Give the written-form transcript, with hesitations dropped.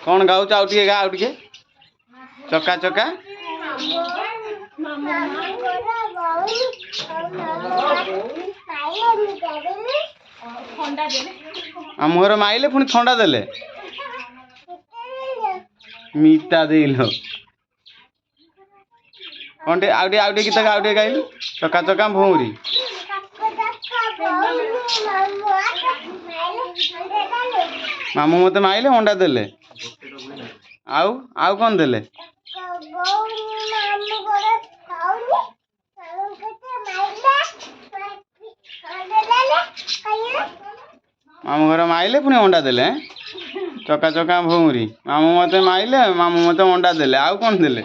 कौन गाँच आउ टे गा आउ टे चका चका आम घर माइले पुणी थंडा देले मीठा देल कौन टे आउ टे गीत आउ टे गाइल चका चका भौरी मामू मत माइले अंडा देले आउ आउ कौन देले मामू घर माइले पुणी अंडा देले चका चका भौरी मामू मत माइले मामू मत अंडा देले आउ कौन देले।